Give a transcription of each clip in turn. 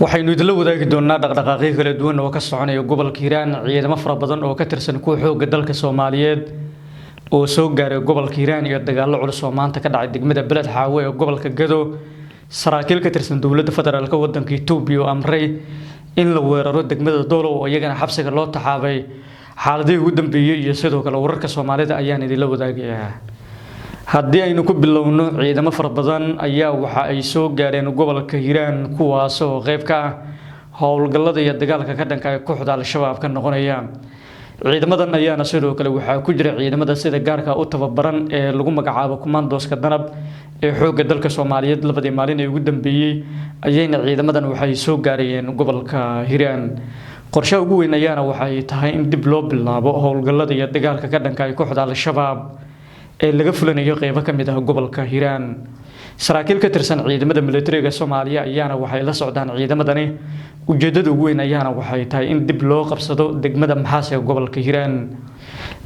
waxaynu idinla wadaagi doonaa dhaqdhaqaaqyo kala duwan oo ka soconaya gobolka Hiiraan ciidamo fara badan oo ka tirsan kuwa xoogga dalka Soomaaliyeed oo soo gaaray gobolka Hiiraan iyo dagaallo culus oo maanta ka dhacay degmada Beled Xaawe ee gobolka Gado saraakiil ka tirsan dowladda federaalka waddanka Itoobiya oo amray in la weeraro degmada Doolo oo iyagana xabsiga loo taxaabay xaaladii ugu dambeeyay iyo sidoo kale wararka Soomaalida ayaan idinla wadaagayaa haddii aynu ku bilowno ciidamo fara badan ayaa waxa ay soo gaareen gobolka Hiiraan kuwaas oo qayb ka ah howlgallada iyo dagaalka ka dhanka ah kooxda Al-Shabaab ka noqonaya ciidamadan ayaana sidoo kale waxa ku jira ciidamada sida gaarka u tababaran ee lagu magacaabo Commandos-ka Danab ee xoogga dalka Soomaaliyeed labadii maalin ee ugu dambeeyay ayayna ciidamadan waxay soo gaareen gobolka Hiiraan qorshe ugu weyn ayaana waxay tahay in dib loo bilaabo howlgallada iyo dagaalka ka dhanka ah kooxda Al-Shabaab ee laga fulinayo qaybo ka mid ah gobolka Hiiraan saraakiil ka tirsan ciidamada militariga Soomaaliya ayaana waxay la socdaan ciidamadani ujeedada ugu weyn ayaana waxay tahay in dib loo qabsado degmada Maxaas ee gobolka Hiiraan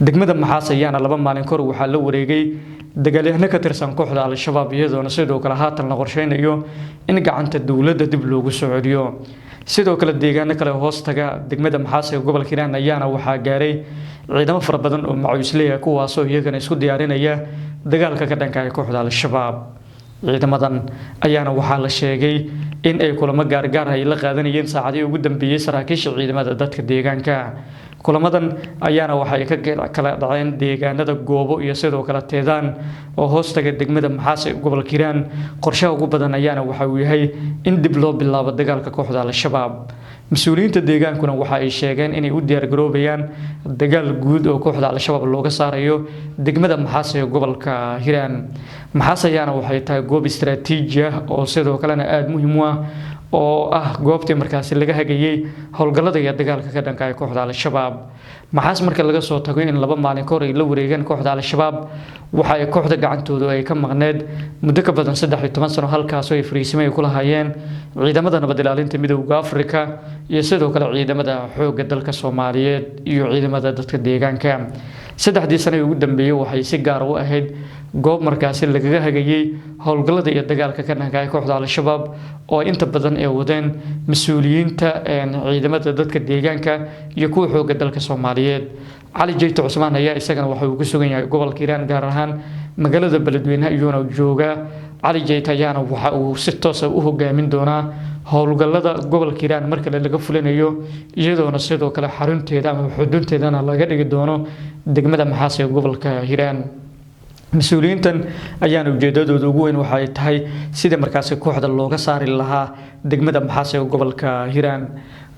degmada Maxaas ayaana laba maalin kor waxaa la wareegay dagaalyahanno ka tirsan kooxda Al-Shabaab iyadoo sidoo kale haatan la qorsheynayo in gacanta dawladda dib loogu soo celiyo sidoo kale deegaano kale hoos taga degmada Maxaas ee gobolka Hiiraan ayaana waxaa gaaray ciidamo fara badan oo macawisley ah kuwaas oo iyagana isku diyaarinaya dagaalka ka dhanka ah kooxda Al-Shabaab ciidamadan ayaana waxaa la sheegay in ay kulamo gaar ay la qaadanayeen saacadii ugu dambeeyay saraakiisha ciidamada dadka deegaanka kulamadan ayaana waxay ka kala dhaceen deegaanada Goobo iyo sidoo kale Teedaan oo hoos taga degmada Maxaas ee gobolka Hiiraan qorshaha ugu badan ayaana waxa uu yahay in dib loo bilaabo dagaalka kooxda Al-Shabaab mas'uuliyiinta deegaankuna waxa ay sheegeen inay u diyaar garoobayaan dagaal guud oo kooxda Al-Shabaab looga saarayo degmada Maxaas ee gobolka Hiiraan Maxaas ayaana waxay tahay goob istiraatiiji ah oo sidoo kalena aad muhiim u ah oo ah goobtii markaas laga hagayay howlgallada iyo dagaalka ka dhanka ah kooxda Al-Shabaab Maxaas marka laga soo tago in laba maalin ka hor ay la wareegeen kooxda Al-Shabaab waxa ay kooxda gacantooda ay ka maqneed muddo ka badan 13 sano halkaas oo ay fariisimay ku lahaayeen ciidamada nabad ilaalinta midowga Afrika iyo sidoo kale ciidamada xoogga dalka Soomaaliyeed iyo ciidamada dadka deegaanka saddexdii sano ugu dambeeyay waxay si gaar ah u ahayd goob markaas laga hagayay howlgallada iyo dagaalka ka dhanka ah kooxda Al-Shabaab oo inta badan ay wadeen mas'uuliyiinta ciidamada dadka deegaanka iyo kuwa xoogga dalka Soomaaliyeed Cali Jeyto Cusmaan ayaa isagana waxa uu ku sugan yahay gobolka Hiiraan gaar ahaan magaalada Beledweyne iyuu jooga Cali Jeyto ayaana waxa uu si toos ah u hogaamin doonaa howlgallada gobolka Hiiraan marka laga fulinayo iyadoo sidoo kale xarunteeda ama xudunteedana laga dhigi doono degmada Maxaas ee gobolka Hiiraan mas'uuliyiintan ayaana ujeedadooda ugu weyn waxay tahay sida markaas kooxda looga saari lahaa degmada Maxaas ee gobolka Hiiraan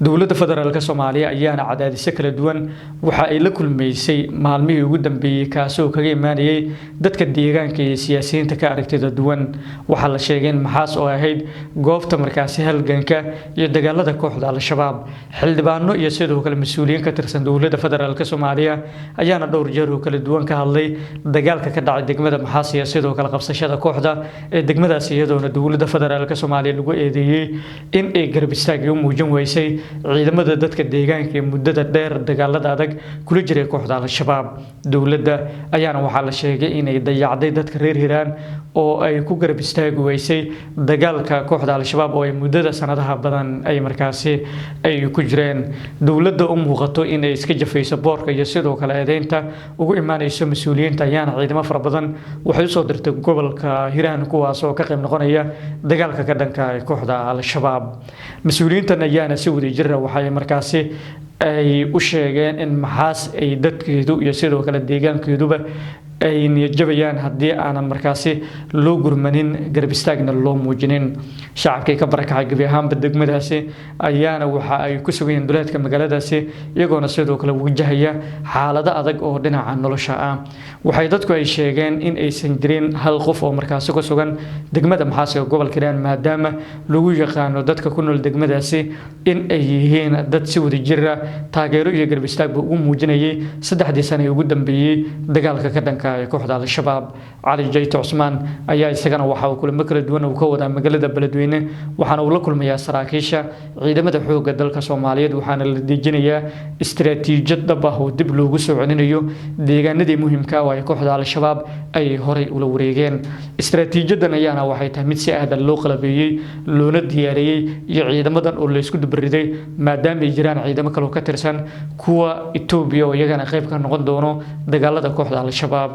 dowladda federaalka Soomaaliya ayaana cadaadisyo kala duwan waxa ay la kulmeysay maalmihii ugu dambeeyay kaasoo kaga imaanayay dadka deegaanka iyo siyaasiyiinta ka aragtida duwan waxa la sheegay in Maxaas oo ahayd goobta markaas halganka iyo dagaalada kooxda Al-Shabaab xildhibaano iyo sidoo kale mas'uuliyiin ka tirsan dowladda federaalka Soomaaliya ayaana dhowr jeer oo kala duwan ka hadlay dagaalka ka dhacay degmada Maxaas iyo sidoo kale qabsashada kooxda ee degmadaas iyadoo dowladda federaalka Soomaaliya lagu eedeeyay in ay garab istaag u muujin weysay ciidamada dadka deegaanka ee muddada dheer dagaalada adag kula jiray kooxda Al-Shabaab dowladda ayaana waxa la sheegay inay dayacday dadka reer Hiiraan oo ay ku garab istaagi weysay dagaalka kooxda Al-Shabaab oo ay muddada sanadaha badan ay markaas ay ku jireen dowladda u muuqato in ay iska jafayso boorka iyo sidoo kale eedeynta ugu imaanayso mas'uuliyiinta ayaana ciidamo fara badan waxay u soo dirtay gobolka Hiiraan kuwaas oo ka qayb noqonaya dagaalka ka dhanka ah kooxda Al-Shabaab mas'uuliyiintan ayaana si wadajir waxay markaas ay u sheegeen in Maxaas ay dadkeedu iyo sidoo kale deegaankeeduba ay niyadjabayaan haddii aanan markaas loo gurmanin garab istaagna loo muujinin shacabkii ka barakacay gabi ahaanba degmadaasi ayaana waxa ay ku sugayeen duleedka magaaladaasi iyagoona sidoo kale wajahaya xaalado adag oo dhinaca nolosha ah waxay dadku ay sheegeen in aysan jirin hal qof oo markaas ku sugan degmada Maxaas ee gobolka Hiiraan maadaama lagu yaqaano dadka ku nool degmadaasi in ay yihiin dad si wadajir ah taageero iyo garab istaag u muujinayay saddexdii sano ugu dambeeyay dagaalka ka dhanka ah ee kooxda Al-Shabaab Cali Jayto Cusmaan ayaa isagana waxa uu kulamo kala duwan uu ka wadaa magaalada Beledweyne waxaana uu la kulmayaa saraakiisha ciidamada xoogga dalka Soomaaliyeed waxaana la dejinayaa istiraatiijiyad dhab ah oo dib loogu soo celinayo deegaanadii muhiimka ah ee kooxda Al-Shabaab ay horay ula wareegeen istiraatiijiyadan ayaana waxay tahay mid si aad loo qalabeeyay loona diyaariyay iyo ciidamadan oo la isku dubariday maadaama ay jiraan ciidamo kale oo ka tirsan kuwa Itoobiya oo iyagana qayb ka noqon doono dagaalada kooxda Al-Shabaab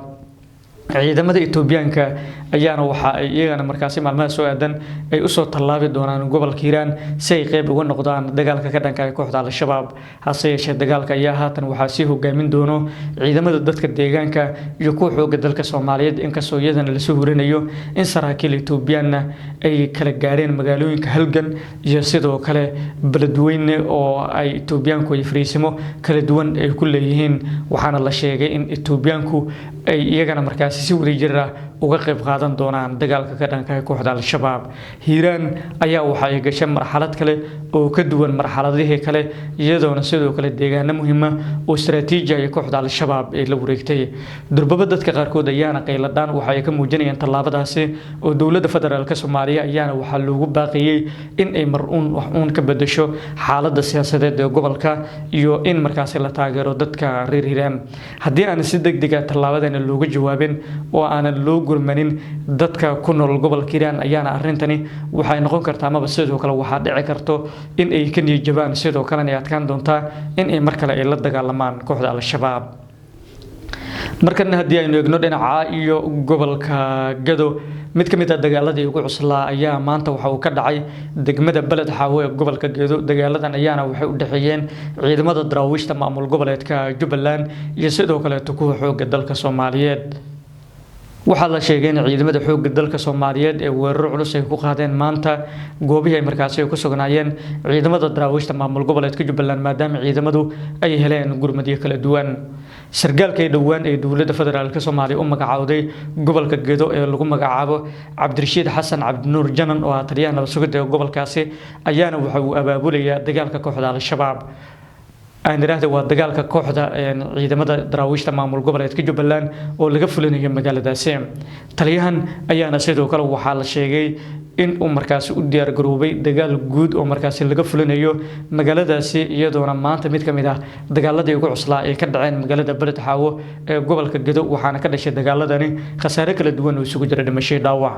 ciidamada Itoobiyaanka ayaana waxa ay iyagana markaasi maalmaha soo aadan ay u soo tallaabi doonaan gobolka Hiiraan si ay qayb uga noqdaan dagaalka ka dhanka ah kooxda Al-Shabaab hase yeeshee dagaalka ayaa haatan waxa si hogaamin doono ciidamada dadka deegaanka iyo kuwa xoogga dalka Soomaaliyeed inkastoo iyadana la soo horinayo in saraakiil Itoobiyaanna ay kala gaareen magaalooyinka Halgan iyo sidoo kale Beledweyne oo ay Itoobiyaanku ay fariisimo kala duwan ay ku leeyihiin waxaana la sheegay in Itoobiyaanku ay iyagana markaasi si wadajir ah uga qayb qaadan doonaan dagaalka ka dhanka ah kooxda Al-Shabaab Hiiraan ayaa waxa ay gashay marxalad kale oo ka duwan marxaladihii kale iyadoona sidoo kale deegaano muhiim ah oo istiraatiiji ah kooxda Al-Shabaab ay la wareegtay durbaba dadka qaarkood ayaana qayladaan waxa ay ka muujinayaan tallaabadaasi oo dowladda federaalka Soomaaliya ayaana waxa loogu baaqayay in ay wax uun ka bedesho xaaladda siyaasadeed ee gobolka iyo in markaasi la taageero dadka reer Hiiraan haddii aan si degdeg ah tallaabadan looga jawaabin oo aan loo gurmanin dadka ku nool gobolka Hiiraan ayaana arintani waxay noqon kartaa ama sidoo kale waxa dhici karto in ay ka niyajabaan sidoo kale ay adkaan doontaa in ay mar kale ay la dagaalamaan kooxda Al-Shabaab markana haddii aynu eegno dhinaca iyo gobolka Gado mid ka mid ah dagaaladii ugu cuslaa ayaa maanta waxa uu ka dhacay degmada Beled Xaawo ee gobolka Gado dagaaladan ayaana waxay u dhaxeeyeen ciidamada daraawiishta maamul goboleedka Jubbaland iyo sidoo kale kuwa xoogga dalka Soomaaliyeed waxaa la sheegay in ciidamada xoogga dalka Soomaaliyeed ee weerar culus ay ku qaadeen maanta goobihii ay markaasi ku sugnaayeen ciidamada daraawiishta maamul goboleedka Jubbaland maadaama ciidamadu ay heleen gurmadyo kala duwan sargaalka dhawaan ee dowladda federaalka Soomaaliya u magacaawday gobolka Gado ee lagu magacaabo Cabdirashiid Xasan Cabdinuur Janan oo ah taliyaha sugidda gobolkaasi ayaana waxa uu abaabulayaa dagaalka kooxda Al-Shabaab aan yiraahdo waa dagaalka kooxda ciidamada daraawiishta maamul goboleedka Jubbaland oo laga fulinayo magaaladaasi taliyahan ayaana sidoo kale waxa la sheegay in uu markaasi u diyaar garoobay dagaal guud oo markaasi laga fulinayo magaaladaasi iyadoona maanta mid kamid ah dagaaladii ugu cuslaa ee ka dhaceen magaalada Beled Xaawo ee gobolka Gado waxaana ka dhashay dagaaladani khasaare kala duwan oo isugu jira dhimasho dhaawac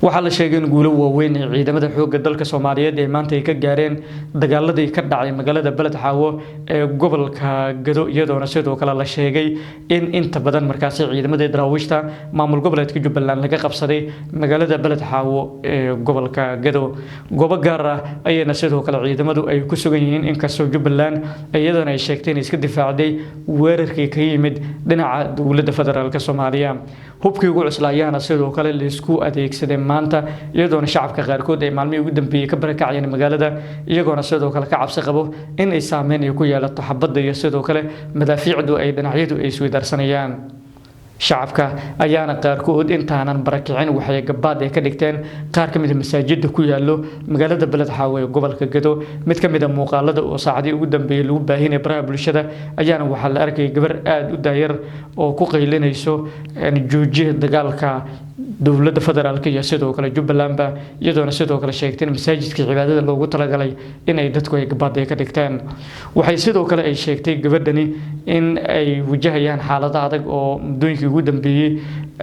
waxaa la sheegay in guulo waaweyn ee ciidamada xoogga dalka Soomaaliyeed ee maanta ay ka gaareen dagaaladii ka dhacay magaalada Beled Xaawo ee gobolka Gado iyadoona sidoo kale la sheegay in inta badan markaasi ciidamada daraawiishta maamul goboleedka Jubbaland laga qabsaday magaalada Beled Xaawo ee gobolka Gado goobo gaar ah ayana sidoo kale ciidamadu ay ku sugan yihiin inkastoo Jubbaland iyadana ay sheegtay in iska difaacday weerarkii ka yimid dhinaca dowladda federaalka Soomaaliya hubkii ugu cuslaayana sidoo kale la isku adeegsaday maanta iyadoona shacabka qaarkood ay maalmihii ugu dambeeyay ka barakacayeen magaalada iyagoona sidoo kale ka cabsi qabo in ay saameyn ku yeelato xabadda iyo sidoo kale madaafiicdu ay dhinacyadu ay isweydaarsanayaan shacabka ayaana qaarkood intaanan barakicin waxay gabaad ay ka dhigteen qaar kamid ah masaajidda ku yaalo magaalada Beled Xaawo ee gobolka Gado mid kamid ah muuqaalada oo saacadii ugu dambeeyay lagu baahinay baraha bulshada ayaana waxa la arkay gabar aad u daayar oo ku qaylinayso joojiye dagaalka dowladda federaalka iyo sidoo kale Jubbaland iyadoona sidoo kale sheegtay masaajidka cibaadada loogu talagalay in ay dadku ay gabaad ay ka dhigtaan waxay sidoo kale ay sheegtay gabadhani in ay wajahayaan xaalado adag oo muddooyinkii ugu dambeeyay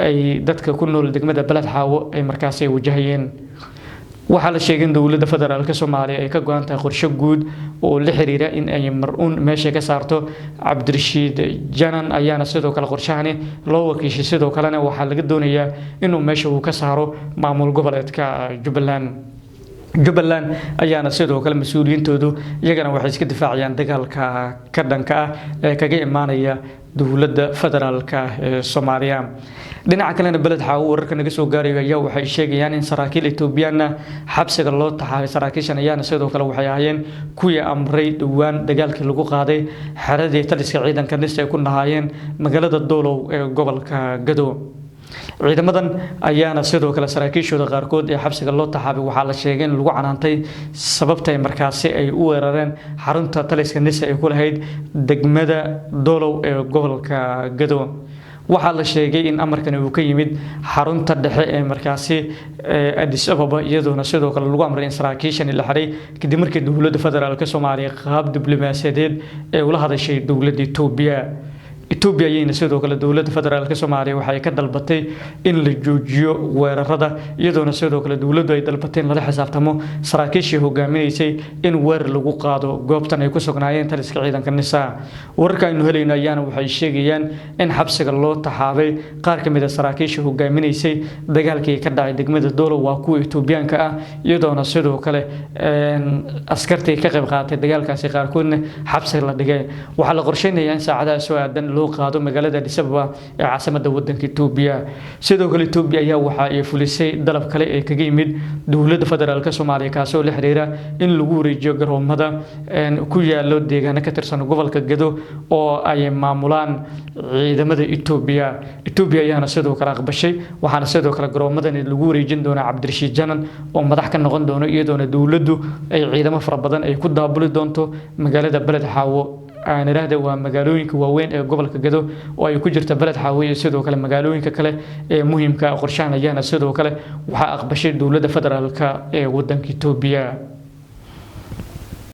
ay dadka ku nool degmada Beled Xaawo ay markaasi wajahayeen waxaa la sheegay in dowladda federaalka Soomaaliya ay ka go'an tahay qorshe guud oo la xiriira in ay mar-uun meesha ka saarto Cabdirashiid Janan ayaana sidoo kale qorshahani loo wakiishay sidoo kalena waxaa laga doonayaa inuu meesha uu ka saaro maamul goboleedka Jubbaland ayaana sidoo kale mas'uuliyintoodu iyagana waxay iska difaacayaan dagaalka ka dhanka ah ee kaga imaanaya dowladda federaalka ee Soomaaliya dhinaca kalena Beled Xaawo wararka naga soo gaaray ayaa waxay sheegayaan in saraakiil Itoobiyaan xabsiga loo taxaabay saraakiishan ayaana sidoo kale waxay ahaayeen kuwii amray dhawaan dagaalkii lagu qaaday xeradii taliska ciidanka NIS ay ku nahaayeen magaalada Doolow ee gobolka Gado ciidamadan ayaana sidoo kale saraakiishooda qaarkood ee xabsiga loo taxaabay waxaa la sheegay in lagu canaantay sababta ay markaasi ay u weerareen xarunta taliska NIS ay ku lahayd degmada Doolow ee gobolka Gado waxaa la sheegay in amarkan uu ka yimid xarunta dhexe ee markaasi Addis Ababa iyadoona sidoo kale lagu amray in saraakiishan la xiray kadib markii dowladda federaalka Soomaaliya qaab diblomaasiyadeed ee ula hadashay dowladda Itoobiya ayayna sidoo kale dowladda federaalka Soomaaliya waxay ka dalbatay in la joojiyo weerarada iyadoona sidoo kale dowladdu ay dalbatay in la xisaabtamo saraakiishii hogaaminaysay in weerar lagu qaado goobtan ay ku sugnaayeen taliska ciidanka NISA wararka aynu helayno ayaana waxay sheegayaan in xabsiga loo taxaabay qaar ka mid ah saraakiishii hogaaminaysay dagaalkii ka dhacay degmada Doolo waa kuwa Itoobiyaanka ah iyadoona sidoo kale askartii ka qayb qaatay dagaalkaasi qaarkoodna xabsiga la dhigay waxa la qorsheynayaa in saacadaha soo aadan loo qaado magaalada Addis Ababa ee caasimadda waddanka Itoobiya sidoo kale Itoobiya ayaa waxa ay fulisay dalab kale ee kaga yimid dowladda federaalka Soomaaliya kaasoo la xiriira in lagu wareejiyo garoomada ku yaalo deegaano ka tirsan gobolka Gedo oo ay maamulaan ciidamada Itoobiya ayaana sidoo kale aqbashay waxaana sidoo kale garoomadan lagu wareejin doonaa Cabdirashiid Janan oo madax ka noqon doono iyadoona dowladdu ay ciidamo fara badan ay ku daabuli doonto magaalada Beled Xaawo aan iraahdo waa magaalooyinka waaweyn ee gobolka Gedo oo ay ku jirto Beled Xaawo iyo sidoo kale magaalooyinka kale ee muhiimka ah qorshahan ayaana sidoo kale waxa aqbashay dowladda federaalka ee waddanka Itoobiya